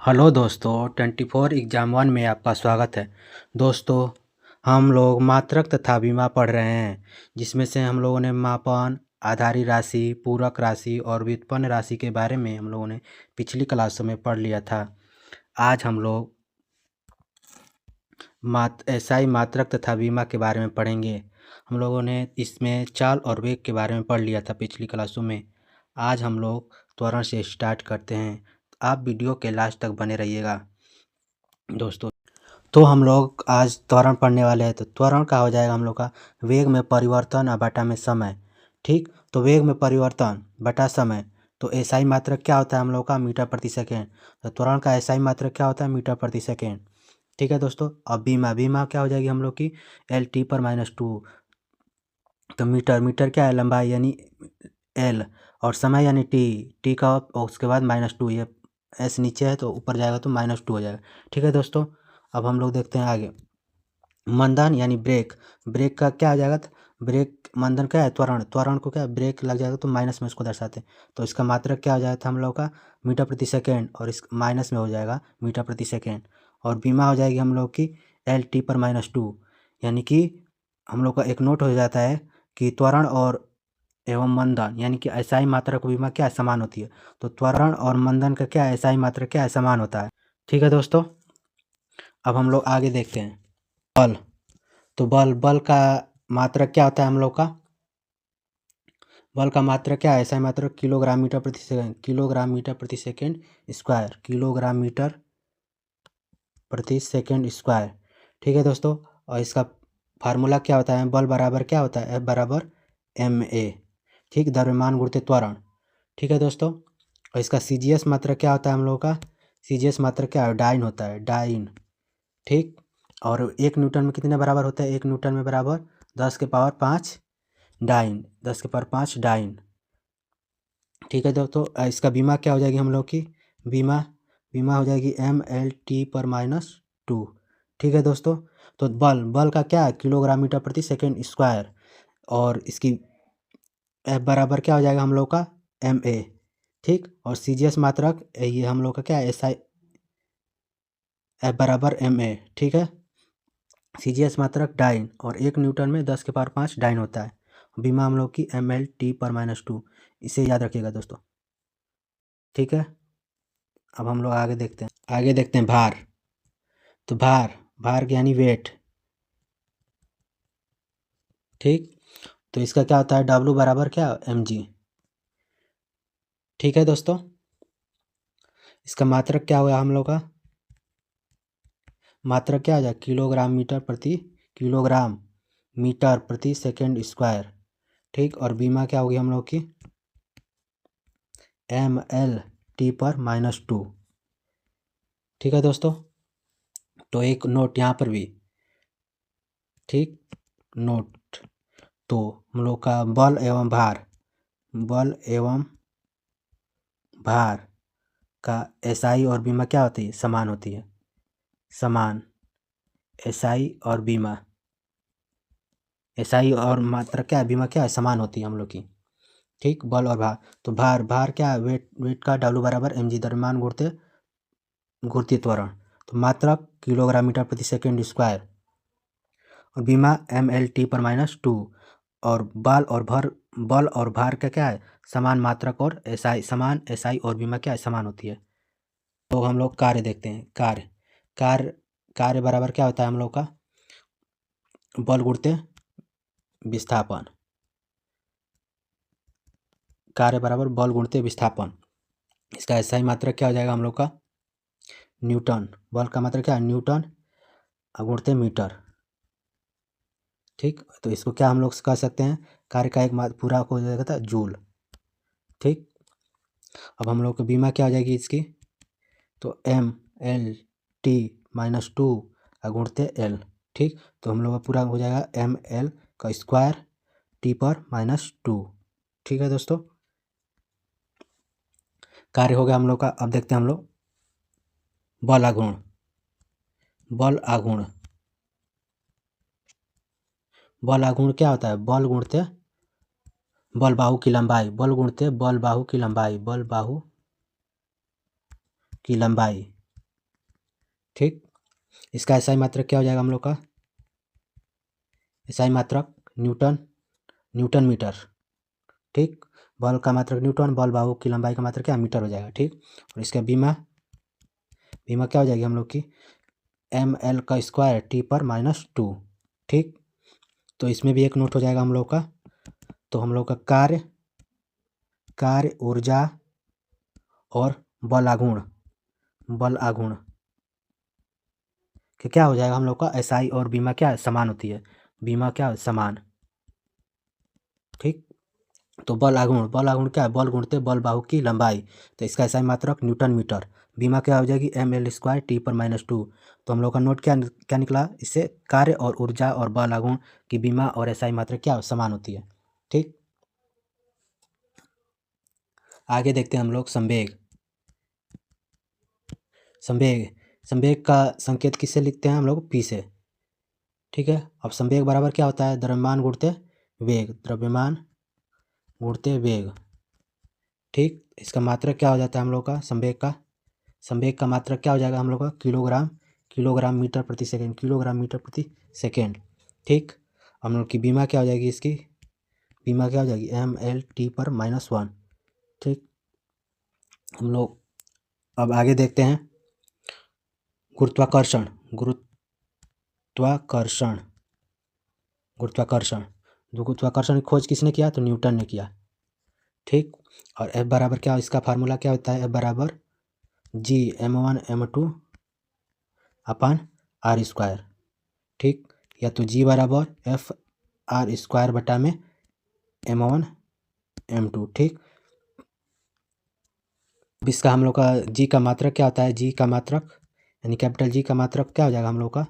Hello दोस्तों, 24 exam 1 में आपका स्वागत है। दोस्तों, हम लोग मात्रक तथा बीमा पढ़ रहे हैं, जिसमें से हम लोगों ने मापन, आधारी राशि, पूरक राशि और व्युत्पन्न राशि के बारे में हम लोगों ने पिछली क्लासों में पढ़ लिया था। आज हम लोग एसआई मात्रक तथा बीमा के बारे में पढ़ेंगे। हम लोगों ने इसमें चाल और वेग के बारे में पढ़ लिया था पिछली क्लासों में। आज हम लोग त्वरण से स्टार्ट करते हैं। आप वीडियो के लास्ट तक बने रहिएगा दोस्तों। तो हम लोग आज त्वरण पढ़ने वाले हैं। तो त्वरण का हो जाएगा हम लोग का वेग में परिवर्तन और बटा में समय। ठीक, तो वेग में परिवर्तन बटा समय, तो एसआई मात्रक क्या होता है हम लोग का? मीटर प्रति सेकेंड। तो त्वरण का एसआई मात्रक क्या होता है? मीटर प्रति सेकेंड। ठीक है दोस्तों। अब बीमा क्या हो जाएगी हम लोग की? एल टी पर -2। तो मीटर क्या है? लंबाई यानी एल, और समय यानी टी का, और उसके बाद -2। ये एस नीचे है तो ऊपर जाएगा तो -2 हो जाएगा। ठीक है दोस्तों। अब हम लोग देखते हैं आगे। मंदन यानी ब्रेक का क्या आ जाएगा? ब्रेक मंदन क्या है? त्वरण को क्या ब्रेक लग जाएगा तो माइनस में उसको दर्शाते हैं। तो इसका मात्रक क्या हो जाएगा था हम लोग का? मीटर प्रति सेकेंड, और इस माइनस में हो जाएगा मीटर प्रति सेकेंड। और बीमा हो जाएगी हम लोग की एल टी पर -2। यानी कि हम लोग का एक नोट हो जाता है कि त्वरण और एवं मंदन यानी कि एसआई मात्रक बीमा क्या है? समान होती है। तो त्वरण और मंदन का क्या है? एसआई मात्रक क्या है? समान होता है। ठीक है दोस्तों। अब हम लोग आगे देखते हैं। बल, तो बल का मात्रक क्या होता है हम लोग का? बल का मात्रक क्या है? ऐसा मात्रक किलोग्राम मीटर प्रति सेकंड, किलोग्राम मीटर प्रति सेकंड स्क्वायर, किलोग्राम मीटर प्रति सेकंड स्क्वायर। ठीक है दोस्तों। और इसका फार्मूला क्या होता है? बल बराबर क्या होता है? F बराबर ma। ठीक, द्रव्यमान गुणित त्वरण। ठीक है दोस्तों। और इसका CGS मात्रक क्या होता है हम लोग का? CGS मात्रक क्या है? डाइन होता है, डाइन। ठीक, और 1 न्यूटन में कितने बराबर होता है? 1 न्यूटन में बराबर 10 के पावर 5 डाइन, 10 के पावर 5 डाइन। ठीक है दोस्तों। इसका बीमा क्या हो जाएगी हम लोग की? बीमा हो जाएगी MLT पर -2। ठीक है दोस्तों। तो बल का क्या है? किलोग्राम मीटर प्रति सेकेंड स्क्वायर, और इसकी F बराबर क्या हो जाएगा हम लोग का? MA। ठीक, और CGS मात्रक ये हम लोग का क्या है? SI, F बराबर MA। ठीक है। CGS मात्रक डाइन, और 1 न्यूटन में 10 के पावर 5 डाइन होता है। बीमा हम लोग की MLT पर -2। इसे याद रखिएगा दोस्तों। ठीक है। अब हम लोग आगे देखते हैं भार। तो भार यानी वेट। ठीक, तो इसका क्या होता है? W बराबर क्या? mg। ठीक है दोस्तों। इसका मात्रक क्या हुआ हम लोग का? मात्रक क्या आ जाए? किलोग्राम मीटर प्रति सेकेंड स्क्वायर। ठीक, और बीमा क्या होगी हम लोग की? MLT पर -2। ठीक है दोस्तों। तो एक नोट यहाँ पर भी। ठीक, नोट। तो हम लोग का बल एवं भार का एसआई और बीमा क्या होती है? समान होती है। समान एसआई और बीमा, एसआई और मात्रा क्या है? बीमा क्या है? समान होती है हम लोग की। ठीक, बल और भार। तो भार क्या है? वेट का W बराबर mg, द्रव्यमान गुणित त्वरण। तो मात्रक किलोग्राम मीटर प्रति सेकेंड स्क्वायर, और बीमा MLT पर -2। और बल और भार का क्या है? समान मात्रक, और समान एसआई और बीमा क्या है? समान होती है। तो हम लोग कार्य देखते हैं। कार्य बराबर क्या होता है हम लोग का? बल गुणित विस्थापन। कार्य बराबर बल गुणित विस्थापन। इसका एसआई मात्रक क्या हो जाएगा हम लोग का? न्यूटन। बल का मात्रक क्या है? न्यूटन गुणित मीटर। ठीक, तो इसको क्या हम लोग कह सकते हैं? कार्य का एक पूरा हो जाएगा था जूल। ठीक, अब हम लोग को बीमा क्या हो जाएगी इसकी? तो MLT -2 गुणित L। ठीक, तो हम लोग का पूरा हो जाएगा ML का स्क्वायर T पर -2। ठीक है दोस्तों। कार्य हो गया हम लोग का। अब देखते हैं हम लोग बल आघूर्ण। बल आघूर्ण क्या होता है? बल गुणित बल बाहु की लंबाई, बल गुणित बल बाहु की लंबाई, ठीक। इसका एसआई मात्रक क्या हो जाएगा हम लोग का? एसआई मात्रक न्यूटन मीटर। ठीक। बल का मात्रक न्यूटन, बल बाहु की लंबाई का मात्रक क्या? मीटर हो जाएगा। ठीक। और इसका बीमा क्या हो जाएगी हम लोग की? ml का स्क्वायर T/-2। ठीक। तो इसमें भी एक नोट हो जाएगा हम लोग का। तो हम लोग का कार्य ऊर्जा और बल आघूर्ण कि क्या हो जाएगा हम लोग का? एसआई और बीमा क्या समान होती है? बीमा क्या समान। ठीक। तो बल आघूर्ण क्या है? बल गुणते बल बाहु की लंबाई। तो इसका एसआई मात्रक न्यूटन मीटर। बीमा क्या हो जाएगी? ml² T/-2। तो हम लोग का नोट क्या निकला इससे? कार्य और ऊर्जा और बल आघूर्ण की बीमा और एसआई मात्रक क्या समान होती है। ठीक। आगे देखते हैं हम लोग संवेग। संवेग का संकेत किससे लिखते हैं हम लोग? पी से। ठीक है। अब संवेग बराबर क्या होता है? द्रव्यमान गुणते वेग। द्रव्यमान गुणते वेग। ठीक। इसका मात्रक क्या हो जाता है हम लोग का? संवेग का मात्रक क्या हो जाएगा हम लोग का? किलोग्राम मीटर प्रति सेकेंड। किलोग्राम मीटर प्रति सेकेंड। ठीक। हम लोग की बीमा क्या हो जाएगी? इसकी बीमा क्या हो जाएगी? ml/T/-1। ठीक। हम लोग अब आगे देखते हैं गुरुत्वाकर्षण। जो गुरुत्वाकर्षण की खोज किसने किया? तो न्यूटन ने किया। ठीक। और F बराबर क्या? इसका फार्मूला क्या होता है? F बराबर G(m1 m2) अपन r²। ठीक। या तो G बराबर F(r²) बटा में m1 m2। ठीक। इसका हम लोग का G का मात्रक क्या होता है? G का मात्रक यानी कैपिटल G का मात्रक क्या हो जाएगा हम लोग का?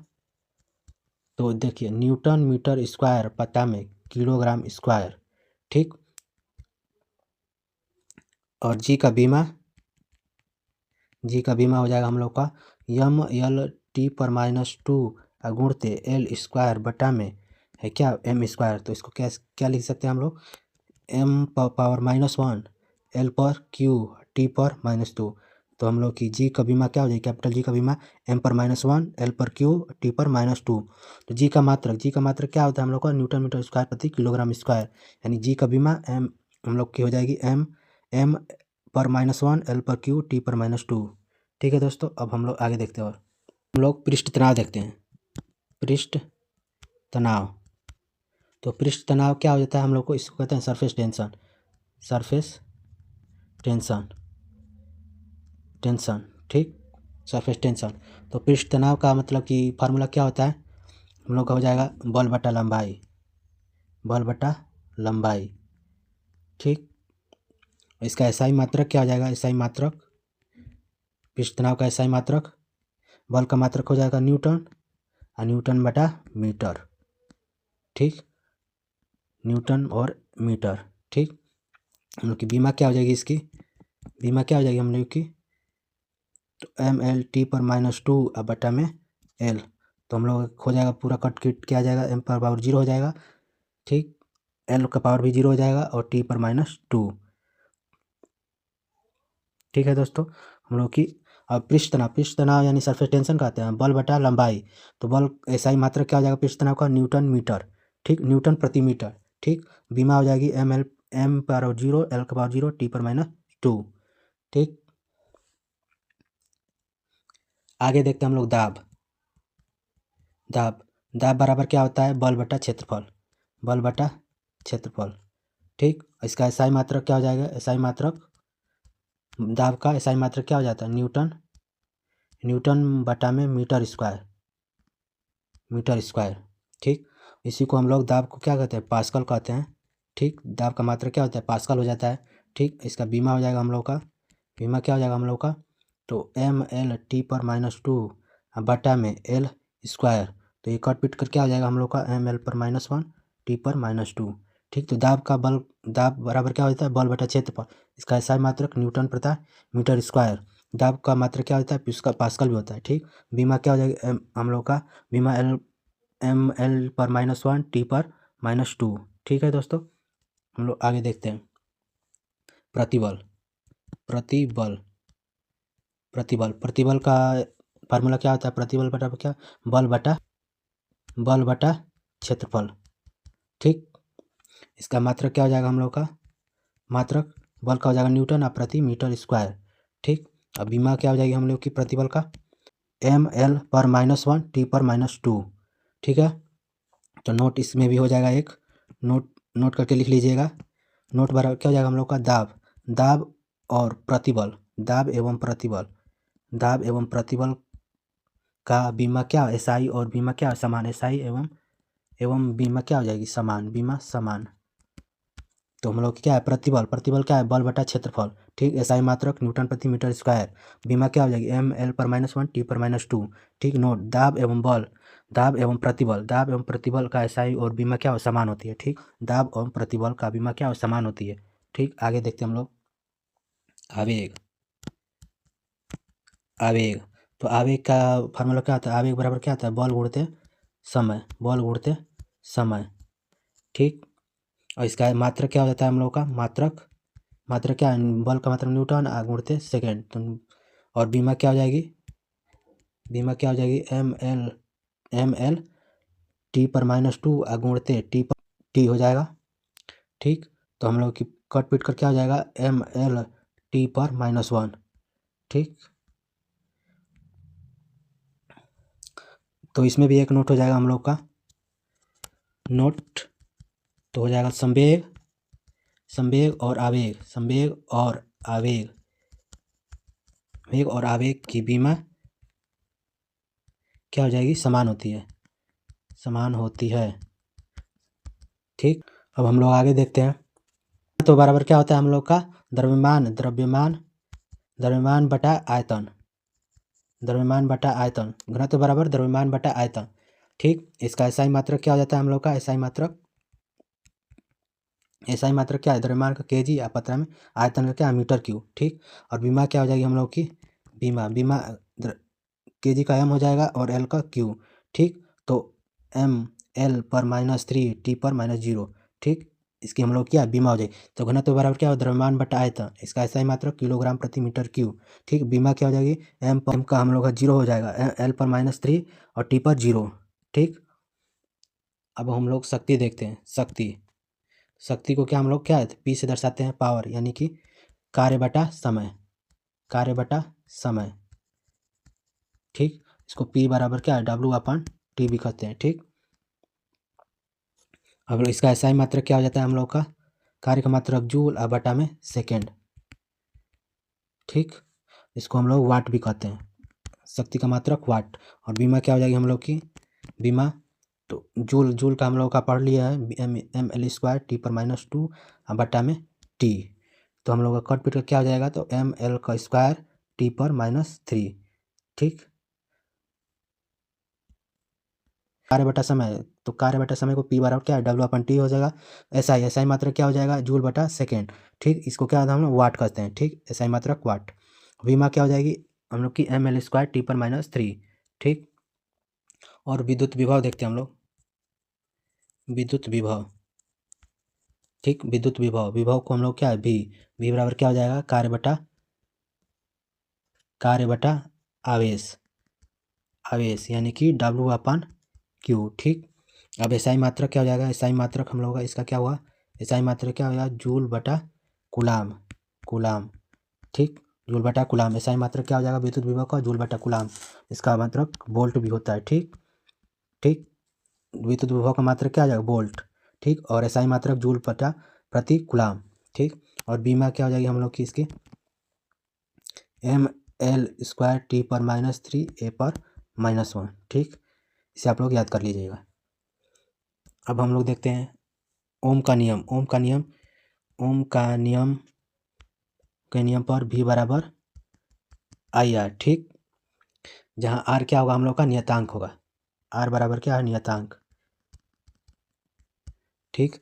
तो देखिए न्यूटन मीटर स्क्वायर बटा में किलोग्राम स्क्वायर। ठीक। और G का बीमा हो जाएगा हम लोग का ml/T/-2 गुणते l² बटा में है क्या? m²। तो इसको क्या लिख सकते हैं हम लोग? m⁻⁻1 l/Q T/-2। तो हम लोग की G का बीमा क्या हो जाएगी? कैपिटल G का बीमा m⁻⁻1 l/Q T/-2। तो G का मात्रक क्या होता है हम लोग का? न्यूटन मीटर स्क्वायर प्रति किलोग्राम स्क्वायर। यानी G का बीमा हम लोग की हो जाएगी m⁻⁻1 l/Q T/-2। ठीक है दोस्तों। अब हम लोग आगे देखते हैं और हम लोग पृष्ठ तनाव देखते हैं। पृष्ठ तनाव। तो पृष्ठ तनाव क्या हो जाता है हम लोग को? इसको कहते हैं सरफेस टेंशन। ठीक। Surface tension. तो पृष्ठ तनाव का मतलब कि फार्मूला क्या होता है हम लोग का? हो जाएगा बल बटा लंबाई। ठीक। इसका एसआई मात्रक क्या हो जाएगा? एसआई मात्रक पृष्ठ तनाव का एसआई मात्रक बल का मात्रक हो जाएगा न्यूटन और न्यूटन बटा मीटर। ठीक। न्यूटन और मीटर। ठीक। हम लोग की बीमा क्या हो जाएगी? इसकी बीमा क्या हो जाएगी हम लोग की? तो ml/T/-2 बटा में l। तो हम लोग हो जाएगा पूरा कट क्या आ जाएगा? m⁻0 हो जाएगा। ठीक। l का पावर भी 0 हो जाएगा और T/-2। ठीक है दोस्तों। हम लोग की अब पृष्ठ तनाव यानी सरफेस टेंशन कहते हैं बल बटा लंबाई। तो बल एसआई मात्रक क्या हो जाएगा पृष्ठ तनाव का? Newton metre. ठीक। न्यूटन प्रति मीटर। ठीक। बीमा हो जाएगी m⁻0 l/0 T/-2। ठीक। आगे देखते हैं हम लोग दाब बराबर क्या होता है? बल बटा क्षेत्रफल। ठीक। इसका एसआई मात्रक क्या हो जाएगा? एसआई मात्रक दाब का एसआई मात्रक क्या हो जाता है? न्यूटन बटा में मीटर स्क्वायर। ठीक। इसी को हम लोग दाब को क्या कहते हैं? पास्कल कहते हैं। ठीक। दाब का मात्रक क्या होता है? पास्कल हो जाता है। ठीक। इसका बीमा हो जाएगा हम लोग का क्या हो जाएगा हम लोग का? तो ml/T/-2 बटा में l²। तो ये कट पिट कर क्या हो जाएगा हम लोग का? ml/-1 T/-2। ठीक। तो दाब बराबर क्या होता है? बल बटा क्षेत्रफल। इसका एसआई मात्रक न्यूटन प्रति मीटर स्क्वायर। दाब का मात्रक क्या होता है? इसका पास्कल भी होता है। ठीक। बीमा क्या हो जाएगा हम लोग का? बीमा ml/-1 T/-2। ठीक है दोस्तों। हम लोग आगे देखते हैं प्रतिबल का फार्मूला क्या होता है, प्रतिबल बटा क्या, बल बटा क्षेत्रफल। ठीक, इसका मात्रक क्या हो जाएगा हम लोग का, मात्रक बल का हो जाएगा न्यूटन प्रति मीटर स्क्वायर। ठीक, अब बीमा क्या हो जाएगी हम लोग की प्रतिबल का, ml पर -1 t पर -2। ठीक है, तो नोट इसमें भी हो जाएगा एक, नोट करके लिख लीजिएगा। नोट बराबर क्या हो जाएगा हम लोग का, दाब और प्रतिबल, दाब एवं प्रतिबल का बीमा क्या, एसआई और बीमा क्या समान, एसआई एवं बीमा क्या हो जाएगी समान, बीमा समान। तो हम लोग क्या है, प्रतिबल क्या है, बल बटा क्षेत्रफल। ठीक, एसआई मात्रक न्यूटन प्रति मीटर स्क्वायर, बीमा क्या हो जाएगी ml पर -1 t पर -2। ठीक, नोट दाब एवं प्रतिबल का एसआई और बीमा क्या हो समान होती है। ठीक, दाब एवं प्रतिबल का बीमा क्या हो समान होती है। ठीक, आगे देखते हैं हम लोग आवेग। तो आवेग का फार्मूला क्या होता है, आवेग बराबर क्या होता है, बल गुणते समय। ठीक, और इसका मात्रक क्या हो जाता है हम लोग का, मात्रक क्या है, बल का मात्रक न्यूटन गुणते सेकेंड। तो और बीमा क्या हो जाएगी, ml t पर -2 गुणते t हो जाएगा। ठीक, तो हम लोग की कट पीट कर क्या हो जाएगा, ml t पर -1। ठीक, तो इसमें भी एक नोट हो जाएगा हम लोग का, नोट तो हो जाएगा संवेग और आवेग की बीमा क्या हो जाएगी, समान होती है। ठीक, अब हम लोग आगे देखते हैं। तो बराबर क्या होता है हम लोग का, द्रव्यमान बटा आयतन, घनत्व बराबर द्रव्यमान बटा आयतन। ठीक, इसका एसआई मात्रक क्या हो जाता है हम लोग का, एसआई मात्रक क्या है, द्रव्यमान का केजी या मात्रा में, आयतन का क्या है, मीटर क्यूब। ठीक, और बीमा क्या हो जाएगी हम लोग की, बीमा केजी का एम हो जाएगा और एल का क्यू। ठीक, तो ml पर -3 t पर -0। ठीक, इसकी हम लोग क्या बीमा हो जाएगी। तो घनत्व बराबर क्या हो, द्रव्यमान बटा आयतन, इसका ऐसा ही मात्रक किलोग्राम प्रति मीटर क्यूब। ठीक, बीमा क्या हो जाएगी, m का हम लोग का 0 हो जाएगा, l पर -3 और t पर 0। ठीक, अब हम लोग शक्ति देखते हैं। शक्ति को क्या हम लोग क्या है, p से दर्शाते हैं, पावर यानी कि कार्य बटा समय। ठीक, इसको p बराबर क्या है, W/T भी कहते हैं। ठीक, अब इसका एसआई मात्रक क्या हो जाता है हम लोग का, कार्य का मात्रक जूल और बटा में सेकेंड। ठीक, इसको हम लोग वाट भी कहते हैं, शक्ति का मात्रक वाट। और बीमा क्या हो जाएगी हम लोग की, बीमा तो जूल का हम लोग का पढ़ लिया है, ml² t पर -2 और बटा में t। तो हम लोग का कट पीट क्या हो जाएगा, तो ml का स्क्वायर t पर -3। ठीक, कार्य बटा समय, तो कार्य बटा समय को p बराबर क्या है, W/T हो जाएगा। एसआई मात्रक क्या हो जाएगा, जूल बटा सेकेंड। ठीक, इसको क्या हम लोग वाट कहते हैं। ठीक, एसआई मात्रक वाट। बीमा क्या हो जाएगी हम लोग की, ml² t पर -3। ठीक, और विद्युत विभव देखते हैं हम लोग, विद्युत विभव। ठीक, विद्युत विभव को हम लोग क्या है, v बराबर क्या हो जाएगा, कार्य बटा आवेश यानी कि W/Q। ठीक, अब एसआई मात्रक क्या हो जाएगा, एसआई मात्रक हम लोग का इसका क्या हुआ, एसआई मात्रक क्या हो जाएगा, जूल बटा कूलाम। ठीक, जूल बटा कूलाम, एसआई मात्रक क्या हो जाएगा विद्युत विभव का, जूल बटा कूलाम। इसका मात्रक वोल्ट भी होता है। ठीक, विद्युत विभव का मात्रक क्या हो जाएगा, वोल्ट। ठीक, और एसआई मात्रक जूल बटा प्रति कूलाम। ठीक, और बीमा क्या हो जाएगी हम लोग की इसकी, ml² t पर -3 a पर -1। ठीक, इसे आप लोग याद कर लीजिएगा। अब हम लोग देखते हैं ओम का नियम के नियम पर v बराबर IR। ठीक, जहाँ r क्या होगा हम लोग का, नियतांक होगा, r बराबर क्या है, नियतांक। ठीक,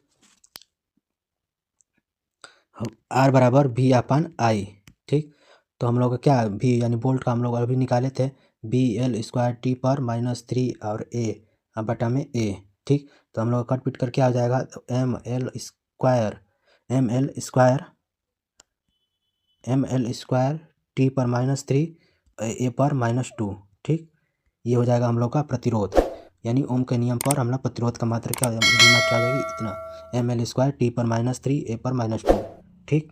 r बराबर V/I। ठीक, तो हम लोग का क्या v यानी वोल्ट का हम लोग अभी निकाले थे, VL² t पर -3 और a बटा में a। ठीक, तो हम लोग कट पीट कर क्या हो जाएगा, तो ml² t पर -3 a पर -2। ठीक, ये हो जाएगा हम लोग का प्रतिरोध, यानी ओम के नियम पर हम लोग प्रतिरोध का मात्रा क्या हो जाएगी, बीमा क्या हो जाएगी, इतना ml² T/-3 A/-2। ठीक।